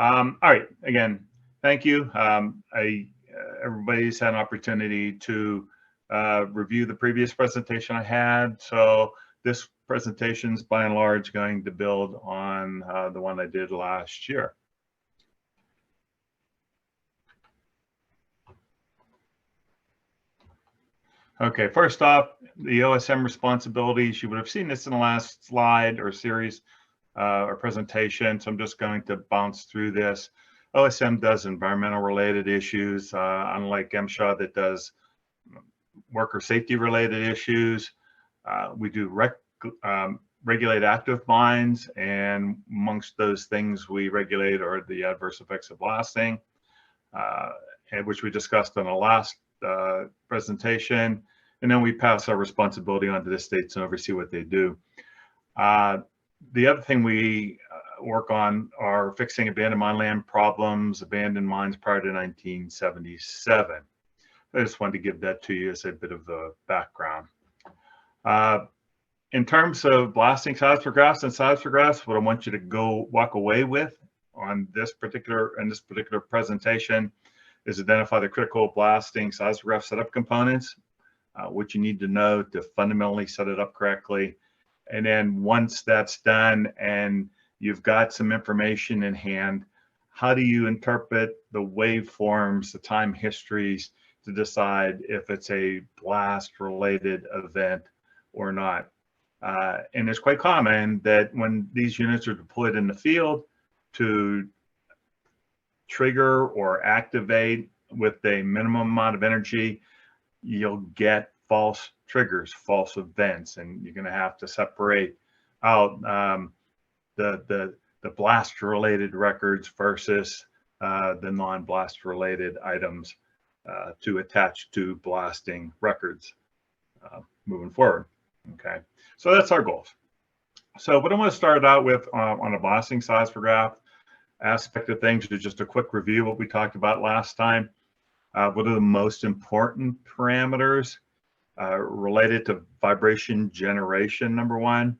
All right, again, thank you. Everybody's had an opportunity to review the previous presentation I had. So this presentation is by and large going to build on the one I did last year. Okay, first off, the Osm responsibilities. You would have seen this in the last slide or series or presentation, so I'm just going to bounce through this. OSM does environmental related issues, unlike MSHA that does worker safety related issues. We do regulate active mines, and amongst those things we regulate are the adverse effects of blasting, which we discussed in the last presentation. And then we pass our responsibility on to the states and oversee what they do. The other thing we work on are fixing abandoned mine land problems, abandoned mines prior to 1977. I just wanted to give that to you as a bit of the background. In terms of blasting seismographs and seismographs, what I want you to walk away with on this particular presentation is identify the critical blasting seismograph setup components, what you need to know to fundamentally set it up correctly. And then once that's done and you've got some information in hand, how do you interpret the waveforms, the time histories to decide if it's a blast related event or not? And it's quite common that when these units are deployed in the field to trigger or activate with a minimum amount of energy, you'll get false triggers, false events, and you're going to have to separate out the blast related records versus the non-blast related items to attach to blasting records moving forward. Okay, so that's our goals. So what I want to start out with on a blasting seismograph aspect of things is just a quick review of what we talked about last time. What are the most important parameters related to vibration generation? Number one,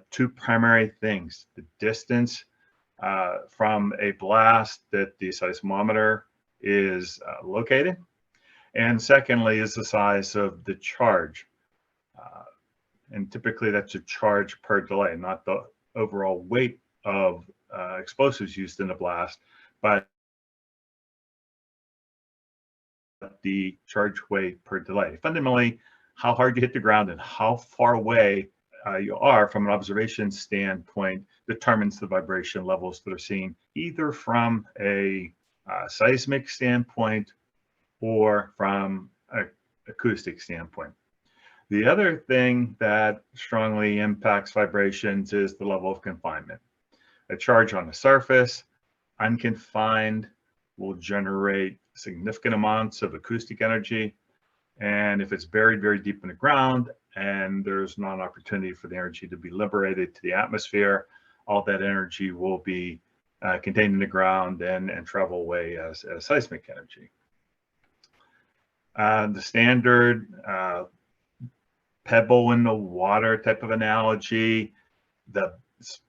two primary things: the distance from a blast that the seismometer is located, and secondly is the size of the charge. And typically that's a charge per delay, not the overall weight of explosives used in a blast, but the charge weight per delay. Fundamentally, how hard you hit the ground and how far away you are from an observation standpoint determines the vibration levels that are seen, either from a seismic standpoint or from an acoustic standpoint. The other thing that strongly impacts vibrations is the level of confinement. A charge on the surface, unconfined, will generate significant amounts of acoustic energy. And if it's buried very deep in the ground and there's not an opportunity for the energy to be liberated to the atmosphere, all that energy will be contained in the ground and travel away as seismic energy. The standard pebble in the water type of analogy, the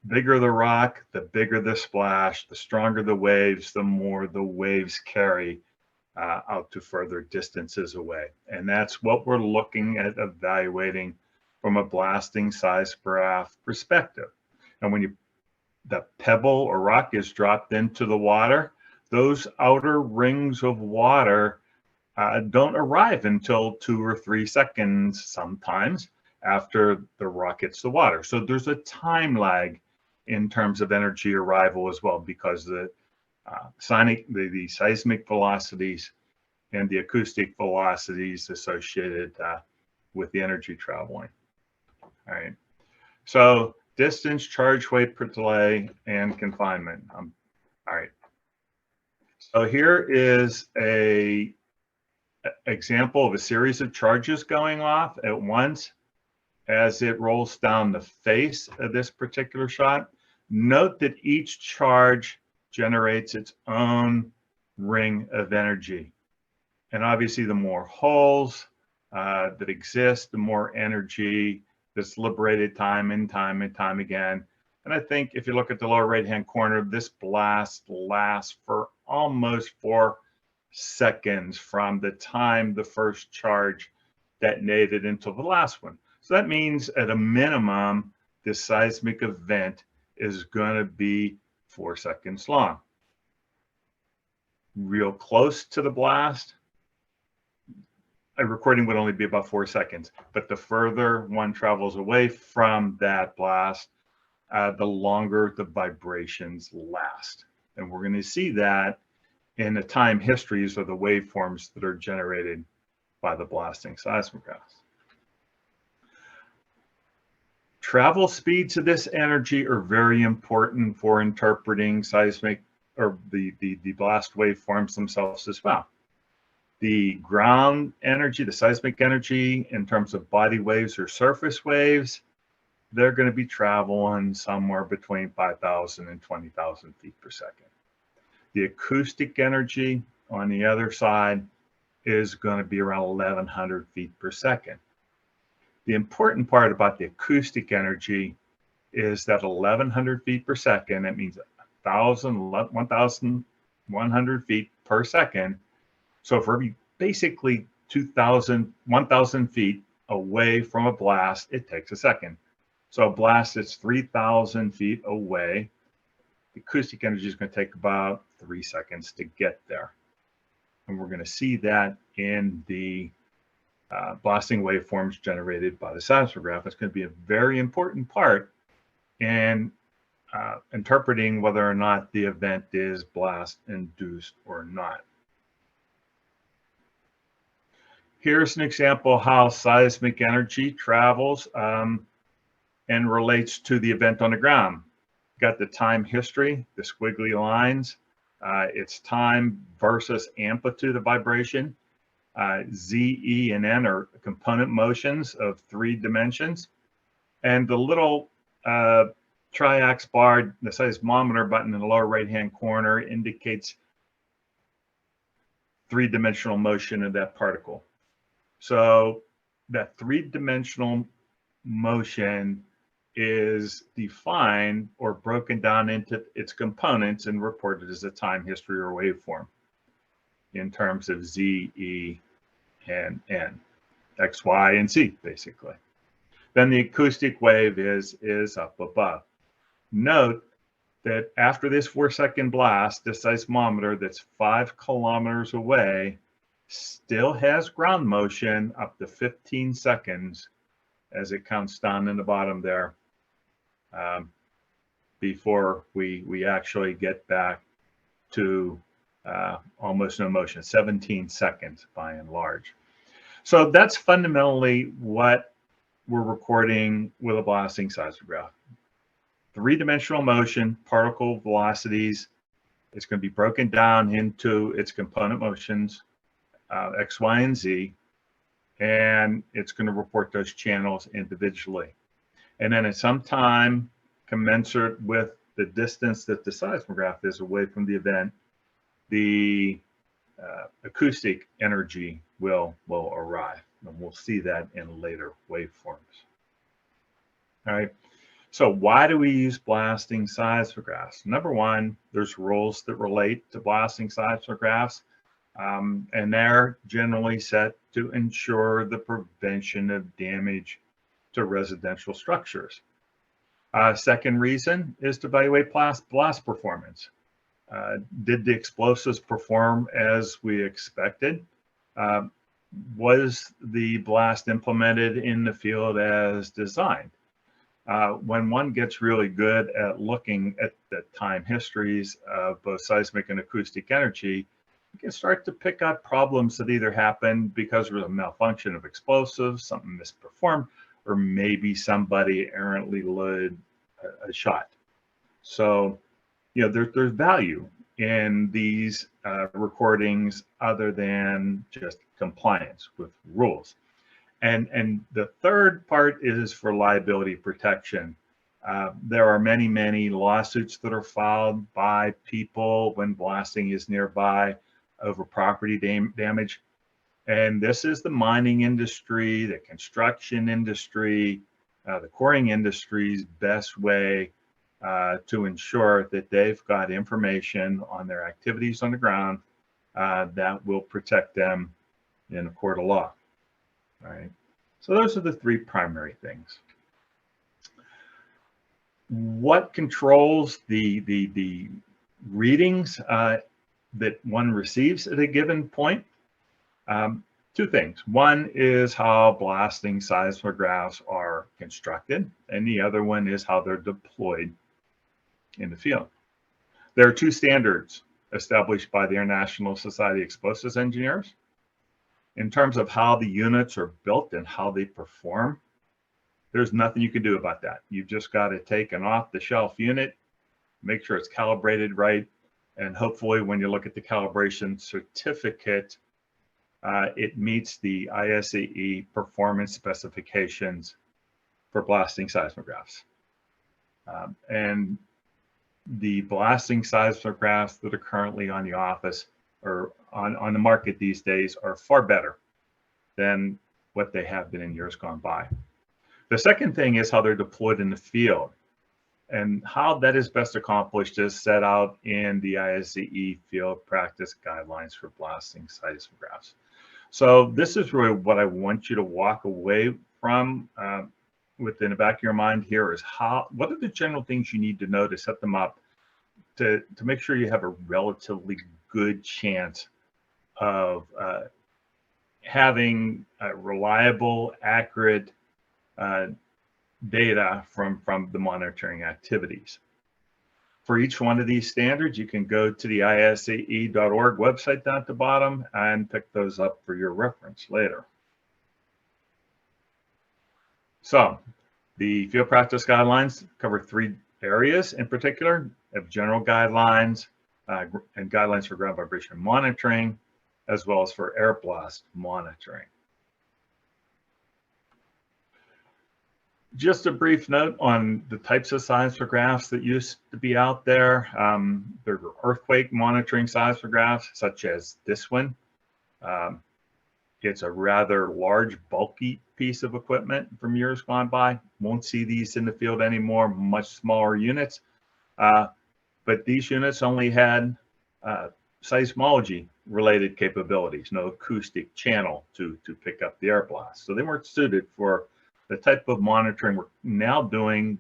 bigger the rock, the bigger the splash, the stronger the waves, the more the waves carry out to further distances away. And that's what we're looking at evaluating from a blasting seismograph perspective. And when the pebble or rock is dropped into the water, those outer rings of water don't arrive until 2 or 3 seconds sometimes after the rock hits the water. So there's a time lag in terms of energy arrival as well, because the seismic velocities and the acoustic velocities associated with the energy traveling. All right. So distance, charge weight per delay, and confinement. All right. So here is a example of a series of charges going off at once as it rolls down the face of this particular shot. Note that each charge generates its own ring of energy. And obviously the more holes that exist, the more energy that's liberated time and time again. And I think if you look at the lower right-hand corner, this blast lasts for almost 4 seconds from the time the first charge detonated until the last one. So that means at a minimum, this seismic event is going to be 4 seconds long. Real close to the blast, a recording would only be about 4 seconds. But the further one travels away from that blast, the longer the vibrations last. And we're going to see that in the time histories of the waveforms that are generated by the blasting seismographs. Travel speeds of this energy are very important for interpreting seismic or the blast waveforms themselves as well. The ground energy, the seismic energy in terms of body waves or surface waves, they're going to be traveling somewhere between 5,000 and 20,000 feet per second. The acoustic energy on the other side is going to be around 1,100 feet per second. The important part about the acoustic energy is that 1,100 feet per second, that means 1,100 feet per second. So for every basically 1,000 feet away from a blast, it takes a second. So a blast that's 3,000 feet away, the acoustic energy is going to take about 3 seconds to get there. And we're going to see that in the blasting waveforms generated by the seismograph. It's going to be a very important part in interpreting whether or not the event is blast induced or not. Here's an example of how seismic energy travels and relates to the event on the ground. Got the time history, the squiggly lines. It's time versus amplitude of vibration. Z, E, and N are component motions of 3 dimensions. And the little triax bar, the seismometer button in the lower right-hand corner indicates 3-dimensional motion of that particle. So that 3-dimensional motion is defined or broken down into its components and reported as a time history or waveform in terms of Z, E, and N, X, Y, and Z, basically. Then the acoustic wave is up above. Note that after this 4-second blast, the seismometer that's 5 kilometers away still has ground motion up to 15 seconds as it counts down in the bottom there before we actually get back to almost no motion, 17 seconds by and large. So that's fundamentally what we're recording with a blasting seismograph. 3-dimensional motion, particle velocities. It's going to be broken down into its component motions, X, Y, and Z, and it's going to report those channels individually. And then at some time commensurate with the distance that the seismograph is away from the event, the acoustic energy will arrive. And we'll see that in later waveforms. All right. So why do we use blasting seismographs? Number one, there's rules that relate to blasting seismographs, and they're generally set to ensure the prevention of damage to residential structures. Second reason is to evaluate blast performance. Did the explosives perform as we expected? Was the blast implemented in the field as designed? When one gets really good at looking at the time histories of both seismic and acoustic energy, you can start to pick up problems that either happened because there was a malfunction of explosives, something misperformed, or maybe somebody errantly loaded a shot. So, you know, there's value in these recordings other than just compliance with rules. And the third part is for liability protection. There are many lawsuits that are filed by people when blasting is nearby over property damage. And this is the mining industry, the construction industry, the quarrying industry's best way to ensure that they've got information on their activities on the ground that will protect them in a court of law. All right. So those are the three primary things. What controls the readings that one receives at a given point? Two things. One is how blasting seismographs are constructed, and the other one is how they're deployed in the field. There are two standards established by the International Society of Explosives Engineers in terms of how the units are built and how they perform. There's nothing you can do about that. You've just got to take an off-the-shelf unit, make sure it's calibrated right, and hopefully when you look at the calibration certificate, it meets the ISAE performance specifications for blasting seismographs. And the blasting seismographs that are currently on the office or on the market these days are far better than what they have been in years gone by. The second thing is how they're deployed in the field. And how that is best accomplished is set out in the ISAE field practice guidelines for blasting seismographs. So this is really what I want you to walk away from within the back of your mind here is what are the general things you need to know to set them up to make sure you have a relatively good chance of having reliable, accurate data from the monitoring activities. For each one of these standards, you can go to the isae.org website down at the bottom and pick those up for your reference later. So the field practice guidelines cover three areas in particular of general guidelines and guidelines for ground vibration monitoring, as well as for air blast monitoring. Just a brief note on the types of seismographs that used to be out there. There were earthquake monitoring seismographs, such as this one. It's a rather large, bulky piece of equipment from years gone by. Won't see these in the field anymore, much smaller units. But these units only had seismology related capabilities, no acoustic channel to pick up the air blast. So they weren't suited for the type of monitoring we're now doing,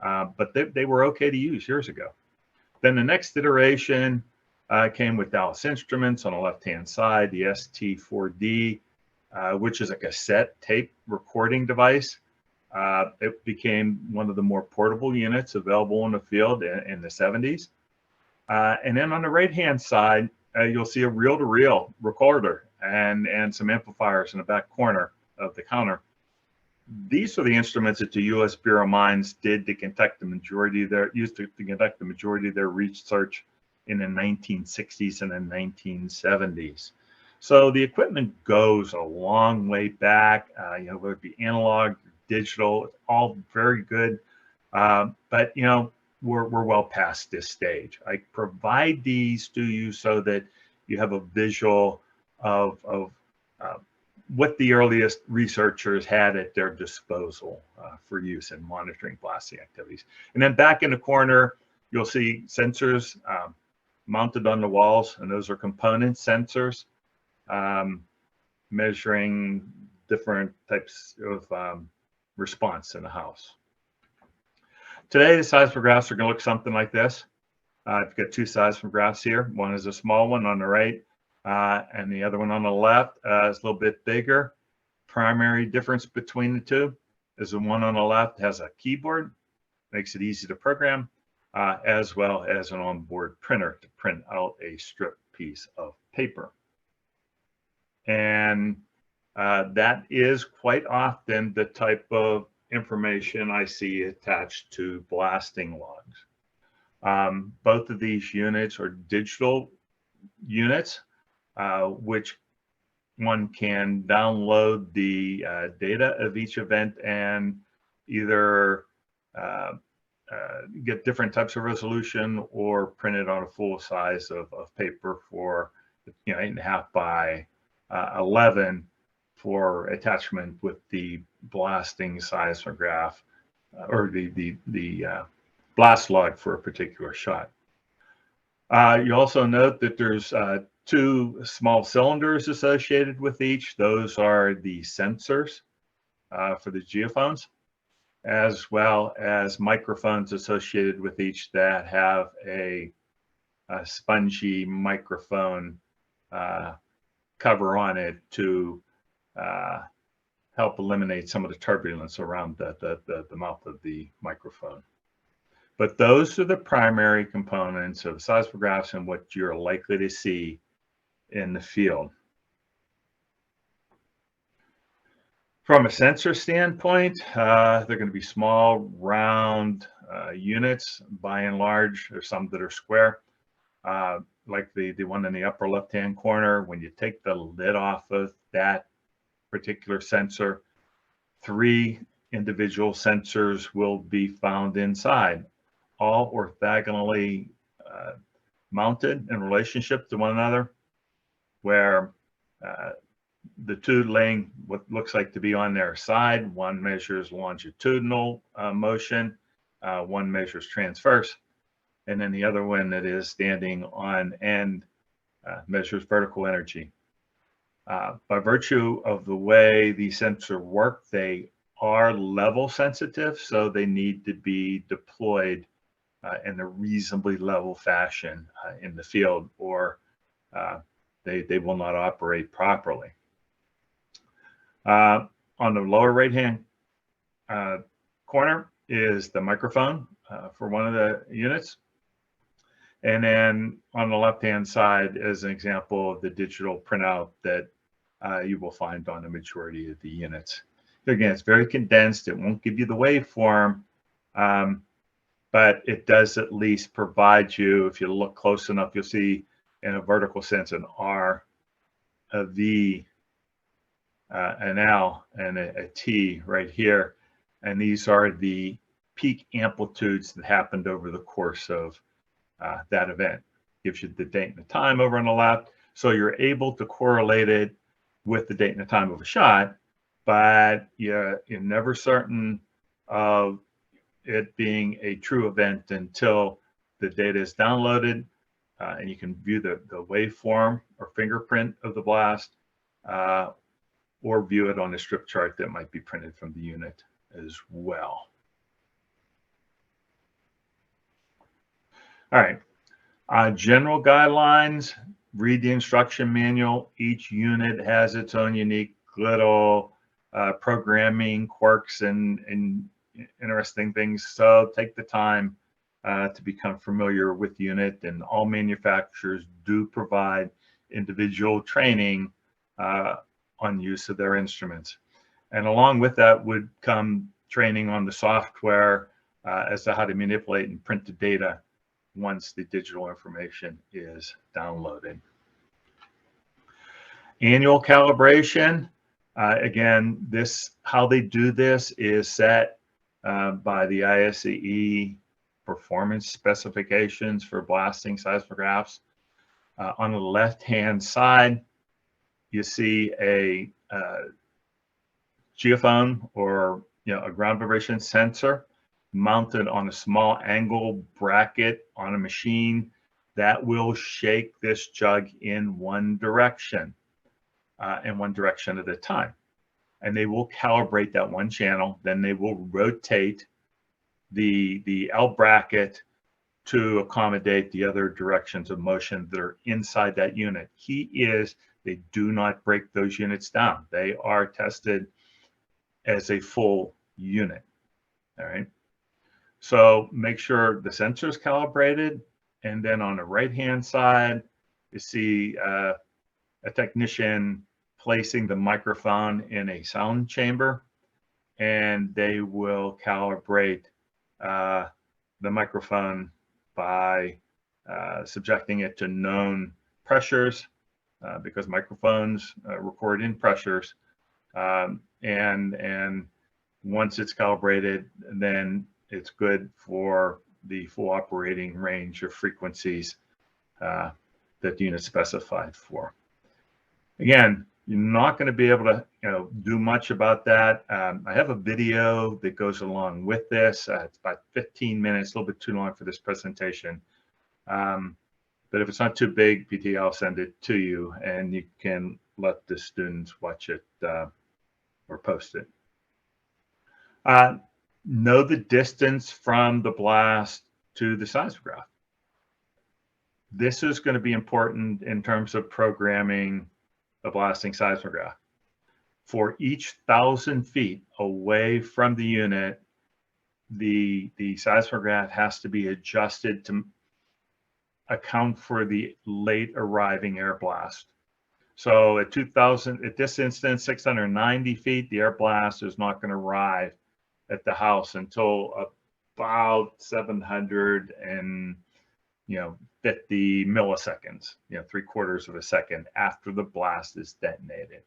but they were okay to use years ago. Then the next iteration came with Dallas Instruments on the left-hand side, the ST4D, which is a cassette tape recording device. It became one of the more portable units available in the field in the 70s. And then on the right-hand side, you'll see a reel-to-reel recorder and some amplifiers in the back corner of the counter. These are the instruments that the U.S. Bureau of Mines did to conduct the majority of their research in the 1960s and the 1970s. So the equipment goes a long way back. Whether it be analog, digital, it's all very good. But we're well past this stage. I provide these to you so that you have a visual of what the earliest researchers had at their disposal for use in monitoring blasting activities. And then back in the corner, you'll see sensors mounted on the walls, and those are component sensors measuring different types of response in the house. Today, the seismographs are going to look something like this. I've got two seismographs here. One is a small one on the right, and the other one on the left is a little bit bigger. Primary difference between the two is the one on the left has a keyboard, makes it easy to program, as well as an onboard printer to print out a strip piece of paper. And that is quite often the type of information I see attached to blasting logs. Both of these units are digital units, which one can download the data of each event and either get different types of resolution or print it on a full size of paper for 8.5 by 11 for attachment with the blasting seismograph or the blast log for a particular shot. You also note that there's 2 small cylinders associated with each. Those are the sensors for the geophones, as well as microphones associated with each that have a spongy microphone cover on it to help eliminate some of the turbulence around the mouth of the microphone. But those are the primary components of seismographs and what you're likely to see in the field. From a sensor standpoint, they're going to be small, round units by and large. There's some that are square, like the one in the upper left-hand corner. When you take the lid off of that particular sensor, 3 individual sensors will be found inside, all orthogonally mounted in relationship to one another, where the 2 laying what looks like to be on their side, one measures longitudinal motion, one measures transverse, and then the other one that is standing on end measures vertical energy. By virtue of the way these sensors work, they are level sensitive, so they need to be deployed in a reasonably level fashion in the field, or they will not operate properly. On the lower right-hand corner is the microphone for one of the units. And then on the left-hand side is an example of the digital printout that you will find on the majority of the units. Again, it's very condensed. It won't give you the waveform, but it does at least provide you, if you look close enough, you'll see in a vertical sense an R, a V, an L, and a T right here. And these are the peak amplitudes that happened over the course of that event. Gives you the date and the time over on the left. So you're able to correlate it with the date and the time of a shot, but you're never certain of it being a true event until the data is downloaded and you can view the waveform or fingerprint of the blast, or view it on a strip chart that might be printed from the unit as well. All right, general guidelines, read the instruction manual. Each unit has its own unique little programming quirks and interesting things. So take the time to become familiar with the unit, and all manufacturers do provide individual training on use of their instruments. And along with that would come training on the software as to how to manipulate and print the data once the digital information is downloaded. Annual calibration, again, how they do this is set by the ISAE performance specifications for blasting seismographs. On the left-hand side, you see a geophone, or a ground vibration sensor mounted on a small angle bracket on a machine that will shake this jug in one direction at a time. And they will calibrate that one channel. Then they will rotate the L bracket to accommodate the other directions of motion that are inside that unit. Key is they do not break those units down. They are tested as a full unit. All right. So make sure the sensor is calibrated. And then on the right-hand side, you see a technician placing the microphone in a sound chamber, and they will calibrate the microphone by subjecting it to known pressures, because microphones record in pressures. And once it's calibrated, then it's good for the full operating range of frequencies that the unit specified for. Again, You're not going to be able to, do much about that. I have a video that goes along with this. It's about 15 minutes, a little bit too long for this presentation. But if it's not too big, PT, I'll send it to you, and you can let the students watch it or post it. Know the distance from the blast to the seismograph. This is going to be important in terms of programming a blasting seismograph. For each 1,000 feet away from the unit, the seismograph has to be adjusted to account for the late arriving air blast. So at this instance, 690 feet, the air blast is not going to arrive at the house until about 750 milliseconds, 3/4 of a second after the blast is detonated.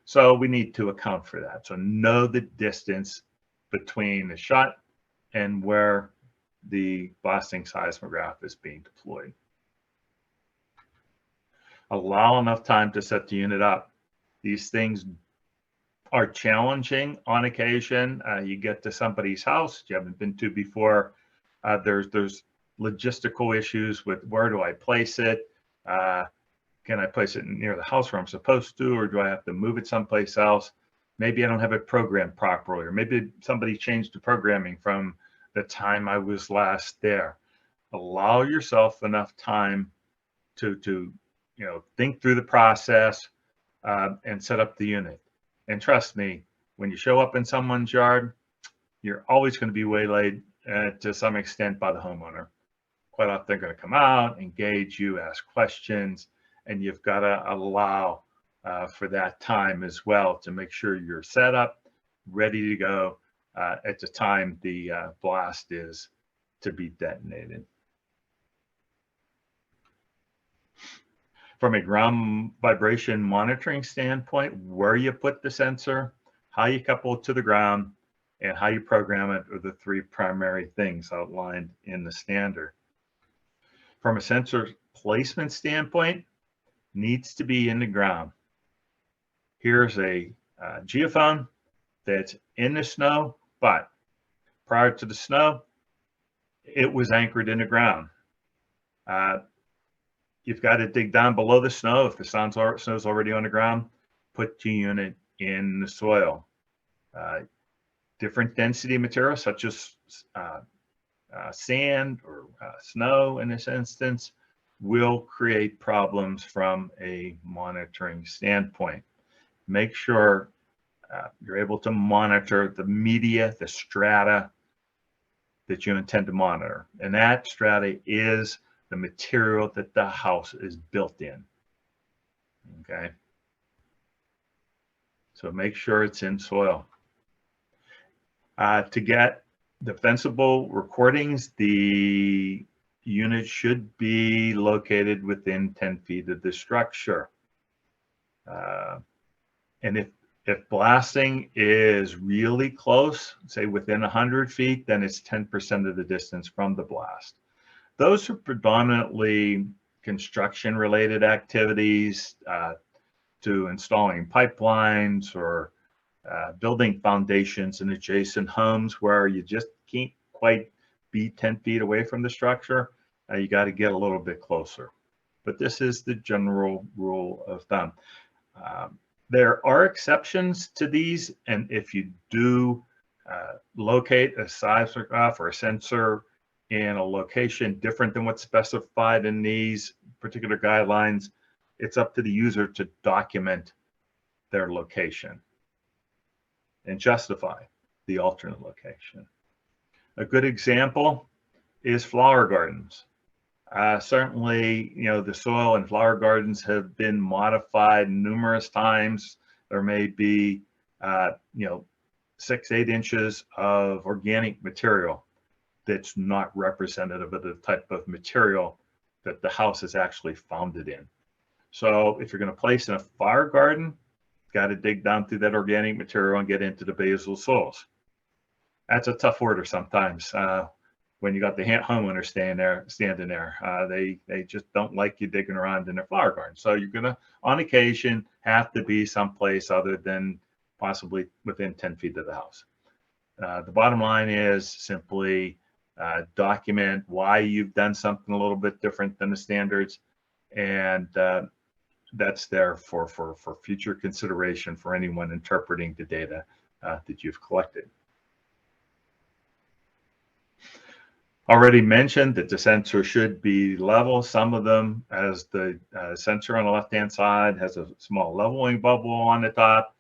So we need to account for that. So know the distance between the shot and where the blasting seismograph is being deployed. Allow enough time to set the unit up. These things are challenging on occasion. You get to somebody's house you haven't been to before. There's logistical issues with where do I place it? Can I place it near the house where I'm supposed to, or do I have to move it someplace else? Maybe I don't have it programmed properly, or maybe somebody changed the programming from the time I was last there. Allow yourself enough time to think through the process and set up the unit. And trust me, when you show up in someone's yard, you're always going to be waylaid to some extent by the homeowner. Quite often they're going to come out, engage you, ask questions, and you've got to allow for that time as well to make sure you're set up, ready to go at the time the blast is to be detonated. From a ground vibration monitoring standpoint, where you put the sensor, how you couple it to the ground, and how you program it are the three primary things outlined in the standard. From a sensor placement standpoint, needs to be in the ground. Here's a geophone that's in the snow, but prior to the snow, it was anchored in the ground. You've got to dig down below the snow. If the snow's already on the ground, put your unit in the soil. Different density material, such as sand or snow in this instance, will create problems from a monitoring standpoint. Make sure you're able to monitor the media, the strata that you intend to monitor. And that strata is the material that the house is built in. Okay. So make sure it's in soil. To get defensible recordings, the unit should be located within 10 feet of the structure. And if blasting is really close, say within 100 feet, then it's 10% of the distance from the blast. Those are predominantly construction-related activities to installing pipelines or building foundations in adjacent homes where you just can't quite be 10 feet away from the structure. You got to get a little bit closer. But this is the general rule of thumb. There are exceptions to these, and if you do locate a seismograph or a sensor in a location different than what's specified in these particular guidelines, it's up to the user to document their location and justify the alternate location. A good example is flower gardens. Certainly, the soil in flower gardens have been modified numerous times. There may be, 6-8 inches of organic material that's not representative of the type of material that the house is actually founded in. So if you're going to place in a flower garden, got to dig down through that organic material and get into the basal soils. That's a tough order sometimes. when you got the homeowner standing there. They just don't like you digging around in their flower garden. So you're gonna, on occasion, have to be someplace other than possibly within 10 feet of the house. The bottom line is simply document why you've done something a little bit different than the standards, and that's there for future consideration for anyone interpreting the data that you've collected. Already mentioned that the sensor should be level. Some of them, as the sensor on the left-hand side, has a small leveling bubble on the top,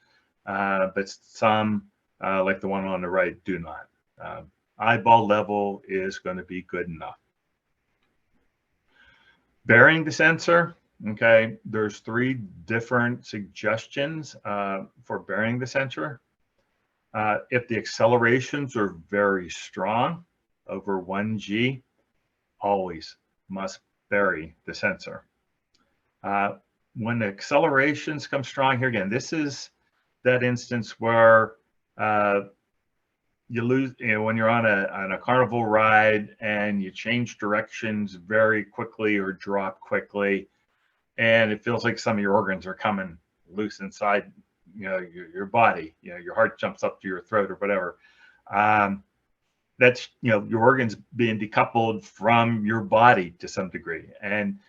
but some, like the one on the right, do not. Eyeball level is going to be good enough. Burying the sensor, okay, there's 3 different suggestions for burying the sensor. If the accelerations are very strong, over 1G, always must bury the sensor. When the accelerations come strong, here again, this is that instance where you lose, when you're on a carnival ride and you change directions very quickly or drop quickly, and it feels like some of your organs are coming loose inside, your body. Your heart jumps up to your throat or whatever. That's, your organs being decoupled from your body to some degree, and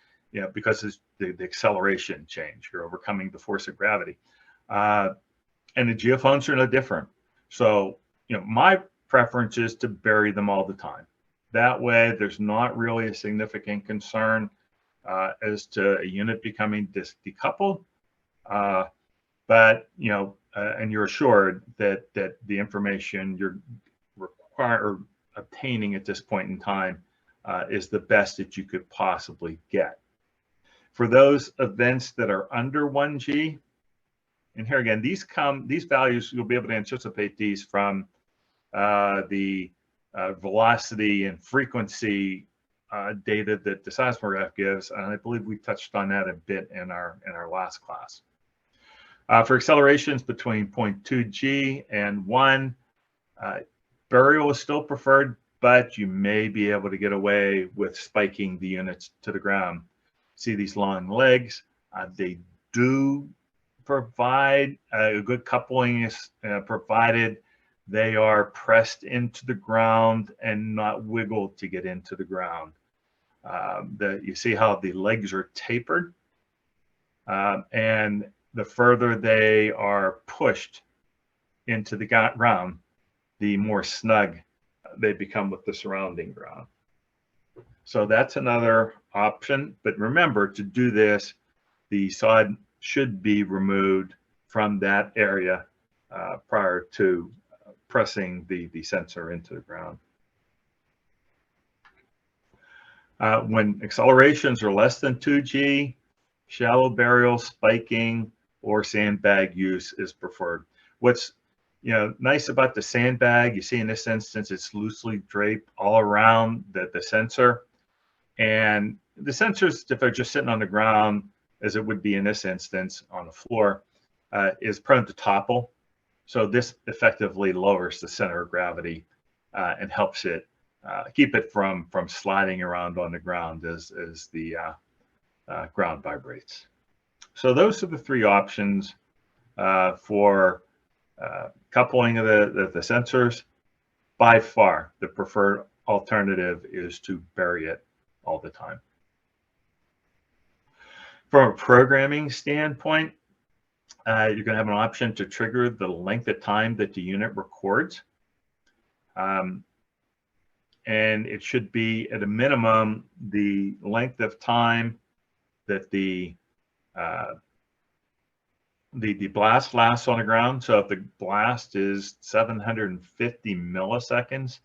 because it's the acceleration change, you're overcoming the force of gravity, and the geophones are no different. So my preference is to bury them all the time. That way there's not really a significant concern as to a unit becoming decoupled, but and you're assured that the information you're obtaining at this point in time is the best that you could possibly get. For those events that are under 1G, and here again, these values, you'll be able to anticipate these from the velocity and frequency data that the seismograph gives, and I believe we touched on that a bit in our last class. For accelerations between 0.2G and 1, burial is still preferred, but you may be able to get away with spiking the units to the ground. See these long legs? They do provide a good coupling, is provided they are pressed into the ground and not wiggled to get into the ground. You see how the legs are tapered, and the further they are pushed into the ground, the more snug they become with the surrounding ground. So that's another option. But remember, to do this, the sod should be removed from that area prior to pressing the sensor into the ground. When accelerations are less than 2G, shallow burial, spiking, or sandbag use is preferred. What's nice about the sandbag, you see in this instance, it's loosely draped all around the sensor. And the sensors, if they're just sitting on the ground, as it would be in this instance on the floor, is prone to topple. So this effectively lowers the center of gravity and helps it keep it from sliding around on the ground as the ground vibrates. So those are the 3 options for coupling of the sensors. By far, the preferred alternative is to bury it all the time. From a programming standpoint, you're going to have an option to trigger the length of time that the unit records. And it should be at a minimum the length of time that the blast lasts on the ground. So if the blast is 750 milliseconds,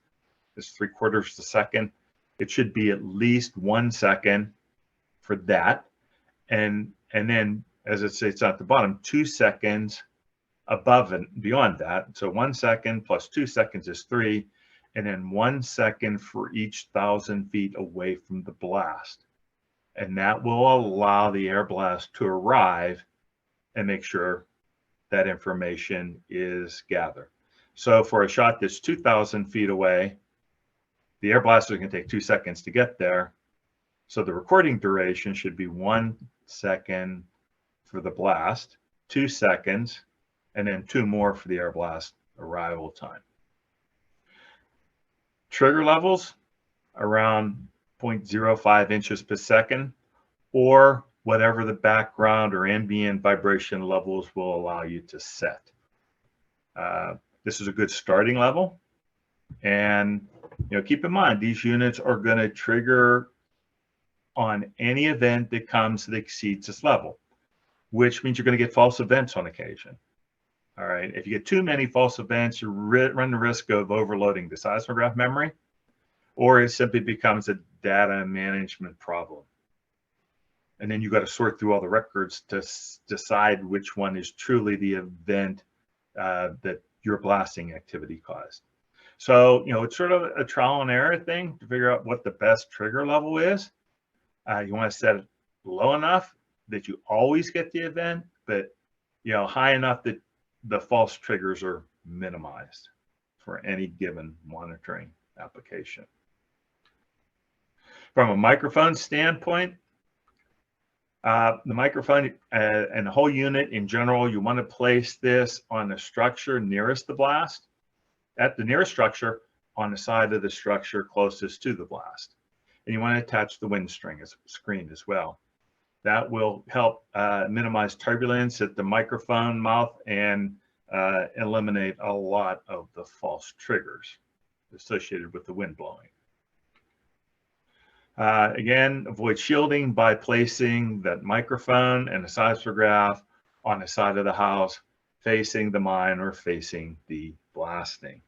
it's 3/4 of a second, it should be at least 1 second for that. And then, as it states at the bottom, 2 seconds above and beyond that. So 1 second plus 2 seconds is 3, and then 1 second for each 1,000 feet away from the blast. And that will allow the air blast to arrive and make sure that information is gathered. So for a shot that's 2,000 feet away, The air blaster is going to take 2 seconds to get there. So the recording duration should be 1 second for the blast, 2 seconds, and then 2 more for the air blast arrival time. Trigger levels around 0.05 inches per second, or whatever the background or ambient vibration levels will allow you to set. This is a good starting level. And keep in mind, these units are going to trigger on any event that comes that exceeds this level, which means you're going to get false events on occasion. All right. If you get too many false events, you run the risk of overloading the seismograph memory, or it simply becomes a data management problem. And then you got to sort through all the records to decide which one is truly the event that your blasting activity caused. So, it's sort of a trial and error thing to figure out what the best trigger level is. You want to set it low enough that you always get the event, but, high enough that the false triggers are minimized for any given monitoring application. From a microphone standpoint, the microphone and the whole unit in general, you want to place this on the structure nearest the blast, at the nearest structure on the side of the structure closest to the blast. And you want to attach the wind screen as well. That will help minimize turbulence at the microphone mouth and eliminate a lot of the false triggers associated with the wind blowing. Again, avoid shielding by placing that microphone and the seismograph on the side of the house facing the mine or facing the blasting.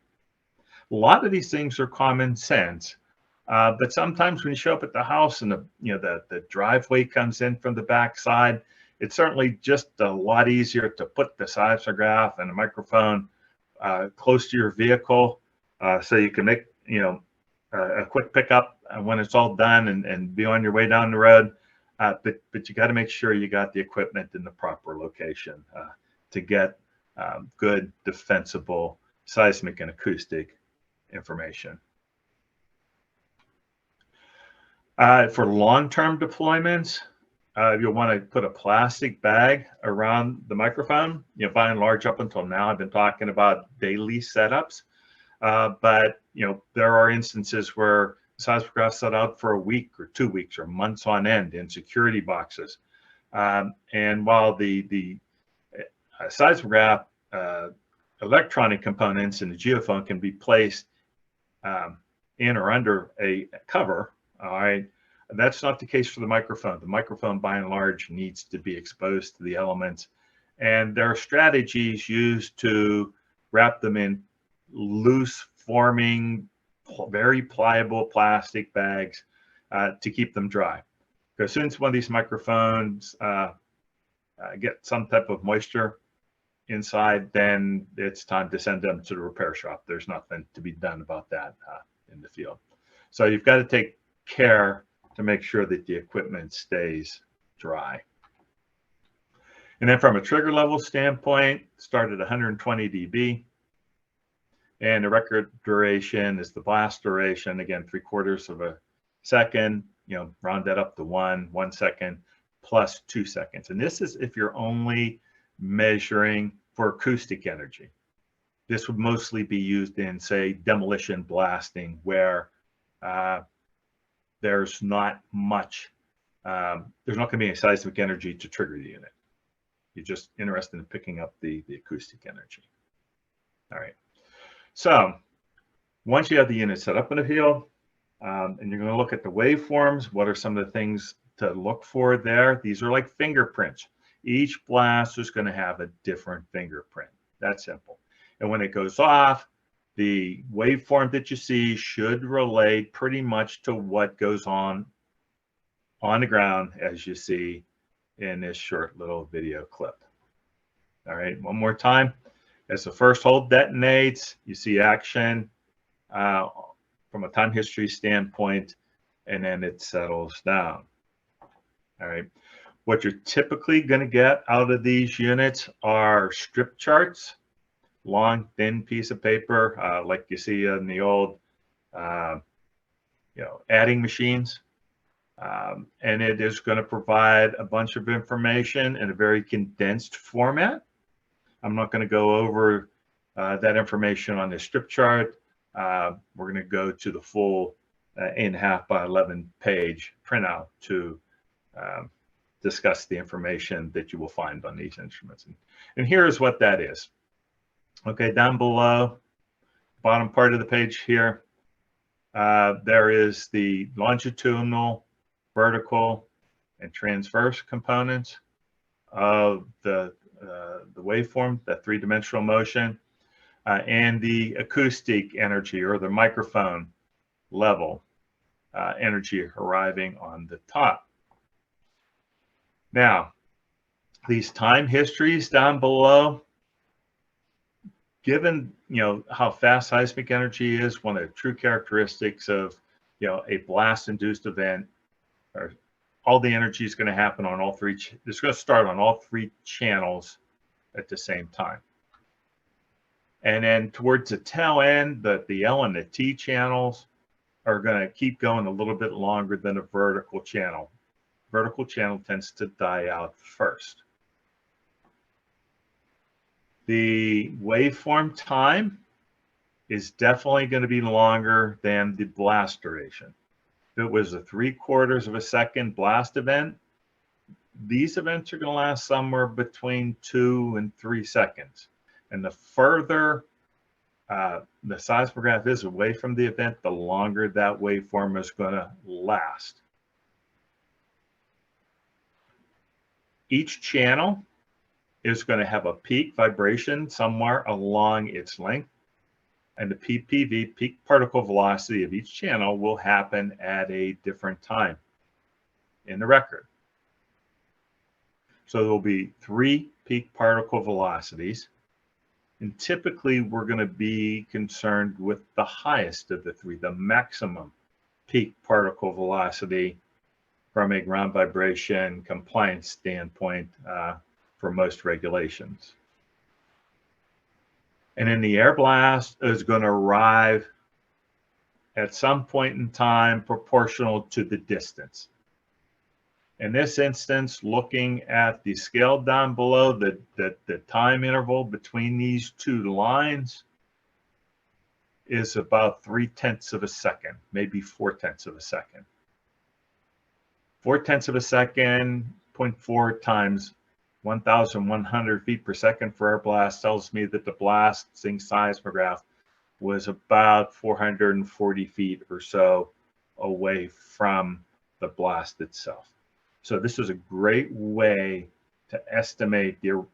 A lot of these things are common sense, but sometimes when you show up at the house and the driveway comes in from the backside, it's certainly just a lot easier to put the seismograph and the microphone close to your vehicle so you can make a quick pickup when it's all done and be on your way down the road. But you got to make sure you got the equipment in the proper location to get good defensible seismic and acoustic information. For long-term deployments, you'll want to put a plastic bag around the microphone. By and large, up until now, I've been talking about daily setups. But there are instances where seismographs set out for a week or 2 weeks or months on end in security boxes. And while the seismograph electronic components in the geophone can be placed in or under a cover, all right, that's not the case for the microphone. The microphone, by and large, needs to be exposed to the elements. And there are strategies used to wrap them in loose forming, very pliable plastic bags to keep them dry. Because as soon as one of these microphones get some type of moisture inside, then it's time to send them to the repair shop. There's nothing to be done about that in the field. So you've got to take care to make sure that the equipment stays dry. And then from a trigger level standpoint, start at 120 dB. And the record duration is the blast duration, again, 3/4 of a second, round that up to 1 second plus 2 seconds. And this is if you're only measuring for acoustic energy. This would mostly be used in, say, demolition blasting, where there's not much, there's not going to be any seismic energy to trigger the unit. You're just interested in picking up the acoustic energy. All right. So once you have the unit set up in the field, and you're going to look at the waveforms, what are some of the things to look for there? These are like fingerprints. Each blast is going to have a different fingerprint. That's simple. And when it goes off, the waveform that you see should relate pretty much to what goes on the ground, as you see in this short little video clip. All right, one more time. As the first hole detonates, you see action from a time history standpoint, and then it settles down. All right. What you're typically going to get out of these units are strip charts, long, thin piece of paper, like you see in the old adding machines. And it is going to provide a bunch of information in a very condensed format. I'm not going to go over that information on this strip chart. We're going to go to the full 8.5 by 11 page printout to discuss the information that you will find on these instruments. And here's what that is. Okay, down below, bottom part of the page here, there is the longitudinal, vertical, and transverse components of the waveform, that three-dimensional motion, and the acoustic energy or the microphone level energy arriving on the top. Now, these time histories down below, given how fast seismic energy is, one of the true characteristics of a blast-induced event, or all the energy is going to happen on all three. It's going to start on all three channels at the same time, and then towards the tail end, the L and the T channels are going to keep going a little bit longer than a vertical channel. Vertical channel tends to die out first. The waveform time is definitely going to be longer than the blast duration. If it was a 3/4 of a second blast event, these events are going to last somewhere between 2 and 3 seconds. And the further the seismograph is away from the event, the longer that waveform is going to last. Each channel is going to have a peak vibration somewhere along its length, and the PPV, peak particle velocity, of each channel will happen at a different time in the record. So there will be 3 peak particle velocities, and typically we're going to be concerned with the highest of the 3, the maximum peak particle velocity from a ground vibration compliance standpoint for most regulations. And then the air blast is going to arrive at some point in time proportional to the distance. In this instance, looking at the scale down below, the time interval between these two lines is about 3/10 of a second, maybe 4/10 of a second. 4/10 of a second, 0.4 times 1,100 feet per second for air blast tells me that the blasting seismograph was about 440 feet or so away from the blast itself. So this is a great way to estimate the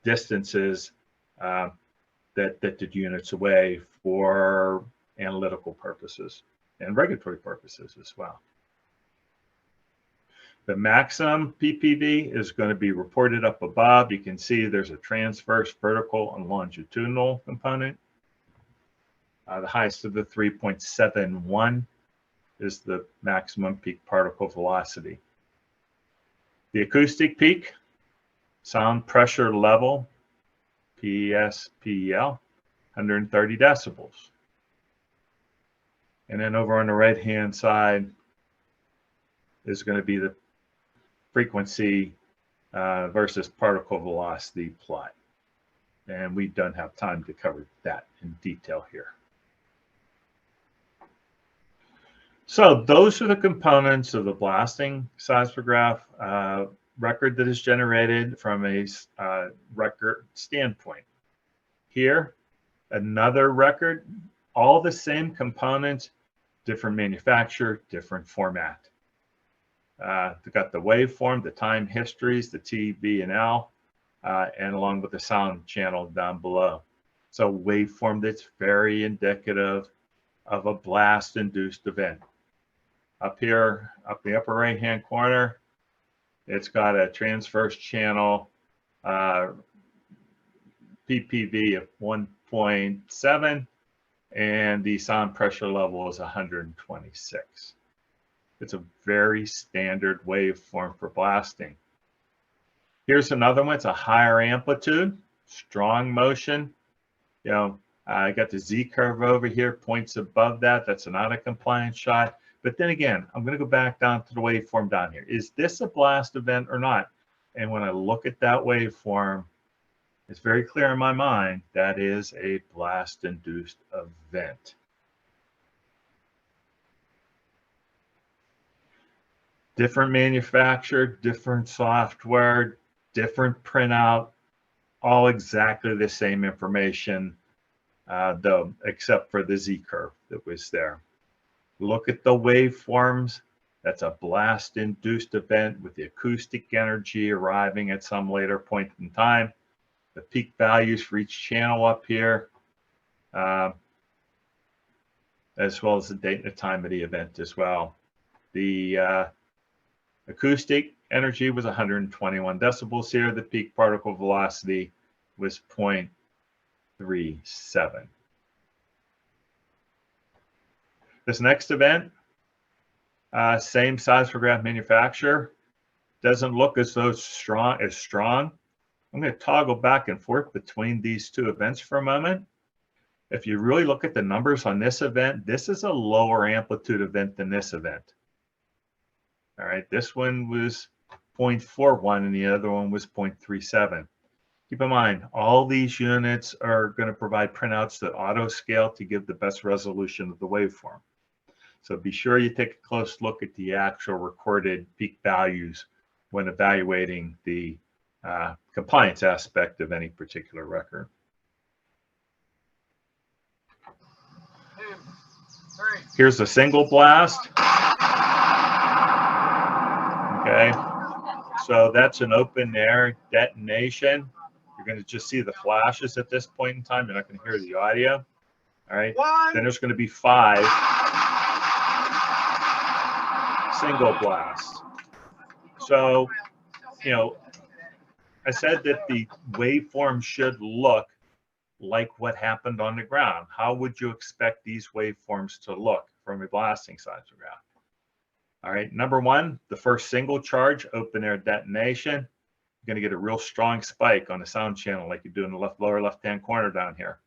distances that the units away for analytical purposes and regulatory purposes as well. The maximum PPV is going to be reported up above. You can see there's a transverse, vertical, and longitudinal component. The highest of the 3.71 is the maximum peak particle velocity. The acoustic peak, sound pressure level, PSPL, 130 decibels. And then over on the right-hand side is going to be the frequency versus particle velocity plot. And we don't have time to cover that in detail here. So those are the components of the blasting seismograph record that is generated from a record standpoint. Here, another record, all the same components, different manufacturer, different format. We've got the waveform, the time histories, the T, B, and L, and along with the sound channel down below. So waveform that's very indicative of a blast-induced event. Up here, up the upper right-hand corner, it's got a transverse channel PPV of 1.7, and the sound pressure level is 126. It's a very standard waveform for blasting. Here's another one. It's a higher amplitude, strong motion. I got the Z curve over here, points above that. That's an out of compliance shot. But then again, I'm going to go back down to the waveform down here. Is this a blast event or not? And when I look at that waveform, it's very clear in my mind that is a blast-induced event. Different manufacturer, different software, different printout, all exactly the same information, though, except for the Z-curve that was there. Look at the waveforms. That's a blast-induced event with the acoustic energy arriving at some later point in time. The peak values for each channel up here, as well as the date and the time of the event as well. The acoustic energy was 121 decibels here. The peak particle velocity was 0.37. This next event, same seismograph manufacturer, doesn't look as though it's strong. I'm going to toggle back and forth between these two events for a moment. If you really look at the numbers on this event, this is a lower amplitude event than this event. All right, this one was 0.41 and the other one was 0.37. Keep in mind, all these units are going to provide printouts that auto scale to give the best resolution of the waveform. So be sure you take a close look at the actual recorded peak values when evaluating the compliance aspect of any particular record. Here's a single blast. Okay, so that's an open air detonation. You're going to just see the flashes at this point in time. You're not going to hear the audio. All right, then there's going to be 5 single blasts. So, you know, I said that the waveform should look like what happened on the ground. How would you expect these waveforms to look from a blasting seismograph? All right, number 1, the first single charge, open air detonation. You're going to get a real strong spike on the sound channel like you do in the lower left-hand corner down here.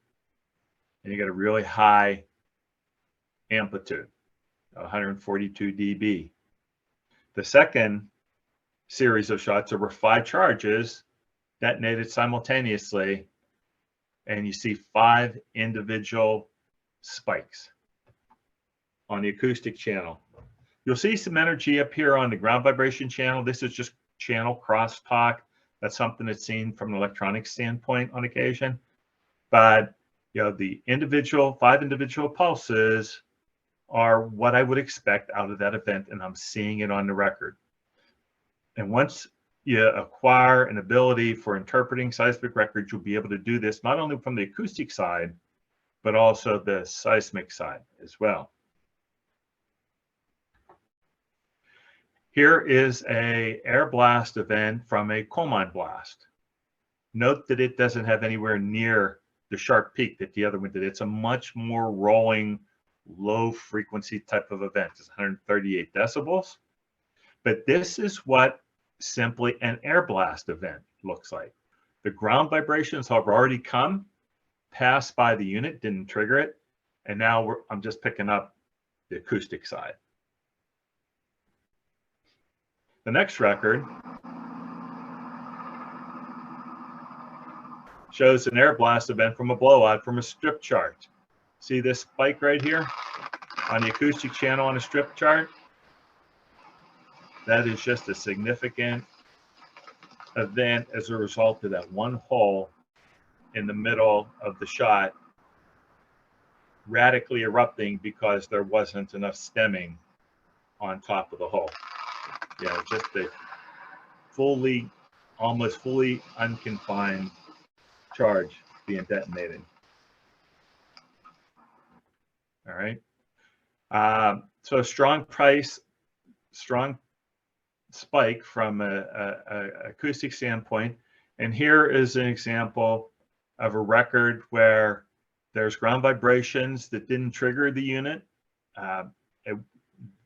And you get a really high amplitude, 142 dB. The second series of shots, there were 5 charges detonated simultaneously, and you see 5 individual spikes on the acoustic channel. You'll see some energy up here on the ground vibration channel. This is just channel crosstalk. That's something that's seen from an electronic standpoint on occasion. But you know, the 5 individual pulses are what I would expect out of that event, and I'm seeing it on the record. And once you acquire an ability for interpreting seismic records, you'll be able to do this not only from the acoustic side, but also the seismic side as well. Here is an air blast event from a Coalmine blast. Note that it doesn't have anywhere near the sharp peak that the other one did. It's a much more rolling, low frequency type of event. It's 138 decibels. But this is what simply an air blast event looks like. The ground vibrations have already come, passed by the unit, didn't trigger it, and now I'm just picking up the acoustic side. The next record shows an air blast event from a blowout from a strip chart. See this spike right here on the acoustic channel on a strip chart? That is just a significant event as a result of that one hole in the middle of the shot radically erupting because there wasn't enough stemming on top of the hole. Yeah, just a almost fully unconfined charge being detonated. All right. So a strong spike from a acoustic standpoint. And here is an example of a record where there's ground vibrations that didn't trigger the unit.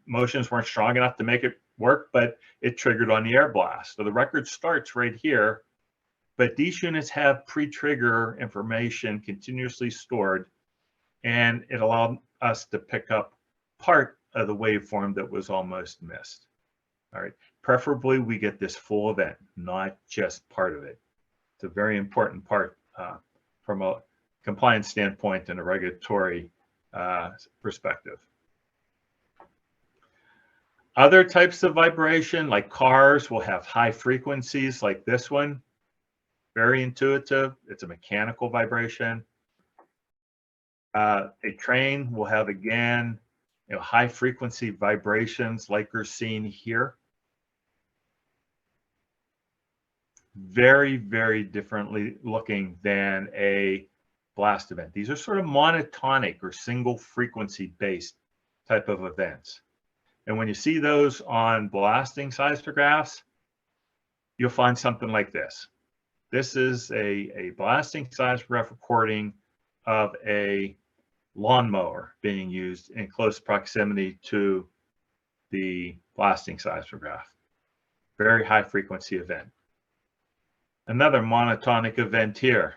Motions weren't strong enough to make it work, but it triggered on the air blast. So the record starts right here, but these units have pre-trigger information continuously stored, and it allowed us to pick up part of the waveform that was almost missed. All right, preferably we get this full event, not just part of it. It's a very important part from a compliance standpoint and a regulatory perspective. Other types of vibration, like cars, will have high frequencies like this one. Very intuitive. It's a mechanical vibration. A train will have, again, high frequency vibrations like we're seeing here. Very, very differently looking than a blast event. These are sort of monotonic or single frequency based type of events. And when you see those on blasting seismographs, you'll find something like this. This is a blasting seismograph recording of a lawnmower being used in close proximity to the blasting seismograph. Very high frequency event. Another monotonic event here.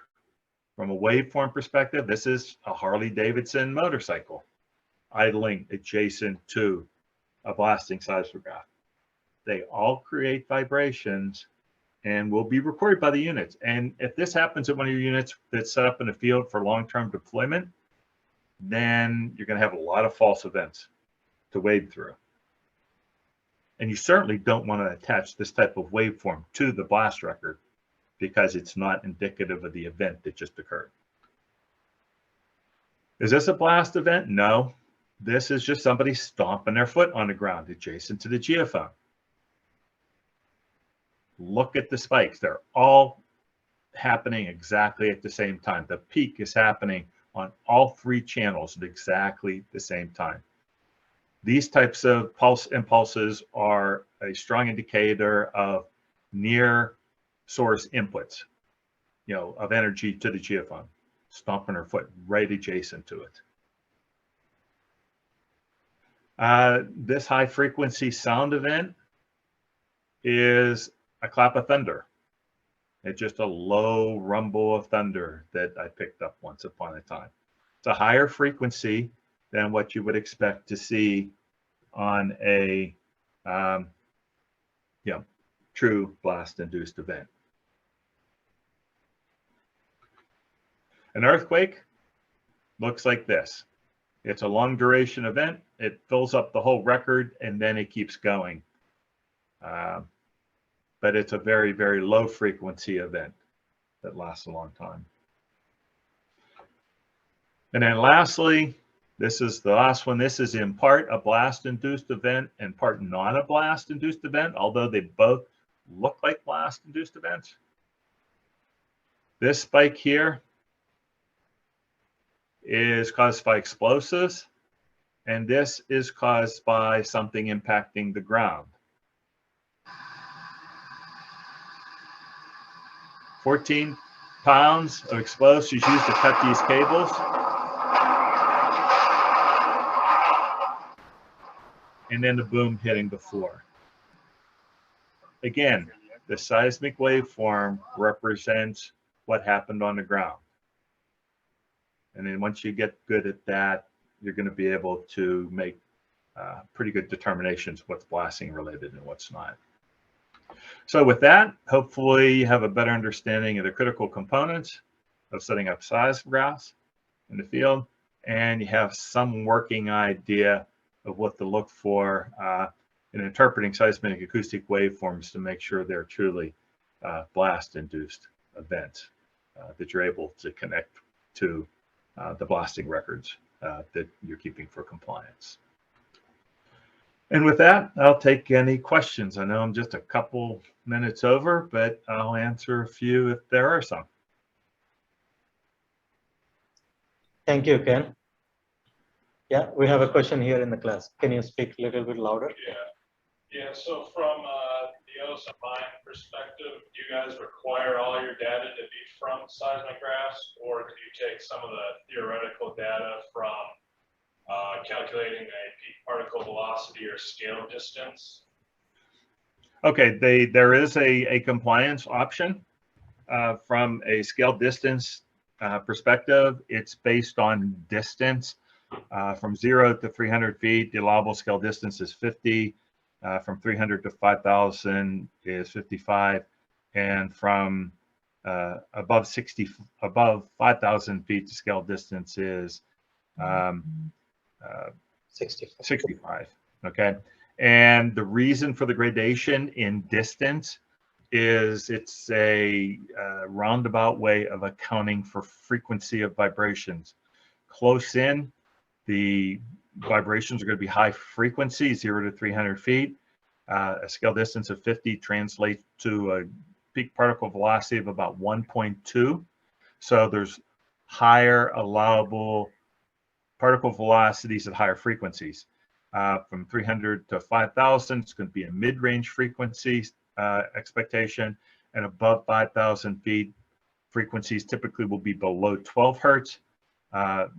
From a waveform perspective, this is a Harley-Davidson motorcycle idling adjacent to a blasting seismograph. They all create vibrations and will be recorded by the units. And if this happens at one of your units that's set up in the field for long-term deployment, then you're going to have a lot of false events to wade through. And you certainly don't want to attach this type of waveform to the blast record because it's not indicative of the event that just occurred. Is this a blast event? No. This is just somebody stomping their foot on the ground adjacent to the geophone. Look at the spikes. They're all happening exactly at the same time. The peak is happening on all three channels at exactly the same time. These types of pulse impulses are a strong indicator of near source inputs, of energy to the geophone, stomping her foot right adjacent to it. This high frequency sound event is a clap of thunder. It's just a low rumble of thunder that I picked up once upon a time. It's a higher frequency than what you would expect to see on a true blast-induced event. An earthquake looks like this. It's a long duration event. It fills up the whole record and then it keeps going. But it's a very, very low frequency event that lasts a long time. And then lastly, this is the last one. This is in part a blast-induced event and part not a blast-induced event, although they both look like blast-induced events. This spike here is caused by explosives, and this is caused by something impacting the ground. 14 pounds of explosives used to cut these cables. And then the boom hitting the floor. Again, the seismic waveform represents what happened on the ground. And then once you get good at that, you're going to be able to make pretty good determinations what's blasting related and what's not. So with that, hopefully you have a better understanding of the critical components of setting up seismographs in the field, and you have some working idea of what to look for in interpreting seismic acoustic waveforms to make sure they're truly blast-induced events that you're able to connect to the blasting records that you're keeping for compliance. And with that, I'll take any questions. I know I'm just a couple minutes over, but I'll answer a few if there are some. Thank you, Ken. Yeah, we have a question here in the class. Can you speak a little bit louder? Yeah. So from the Osm perspective, do you guys require all your data to be from seismographs, or could you take some of the theoretical data from calculating a peak particle velocity or scale distance? Okay, there is a compliance option from a scale distance perspective. It's based on distance From 0 to 300 feet, the allowable scale distance is 50. From 300 to 5,000 is 55. And from above 5,000 feet, the scale distance is 65. Okay. And the reason for the gradation in distance is it's a roundabout way of accounting for frequency of vibrations. Close in, the vibrations are going to be high frequency, 0 to 300 feet. A scale distance of 50 translates to a peak particle velocity of about 1.2. So there's higher allowable particle velocities at higher frequencies. From 300 to 5,000, it's going to be a mid-range frequency expectation, and above 5,000 feet, frequencies typically will be below 12 hertz.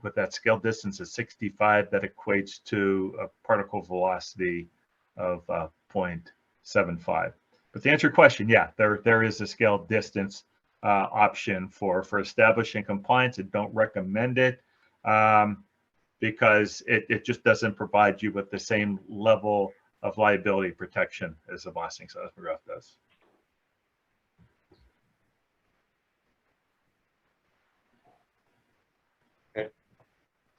With that scale distance of 65, that equates to a particle velocity of 0.75. But to answer your question, yeah, there is a scale distance option for establishing compliance. I don't recommend it because it just doesn't provide you with the same level of liability protection as a blasting seismograph does.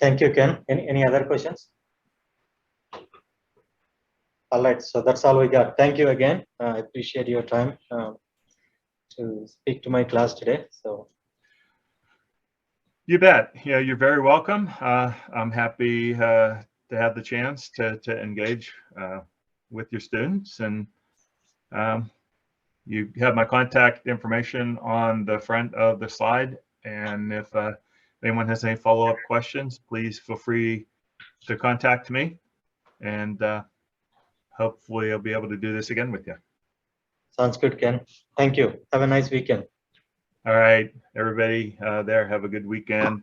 Thank you, Ken. Any other questions? All right, so that's all we got. Thank you again. I appreciate your time to speak to my class today. So you bet. Yeah, you're very welcome. I'm happy to have the chance to engage with your students, and you have my contact information on the front of the slide. And if anyone has any follow-up questions, please feel free to contact me, and hopefully I'll be able to do this again with you. sounds good, Ken. Thank you. Have a nice weekend. All right, everybody there, have a good weekend.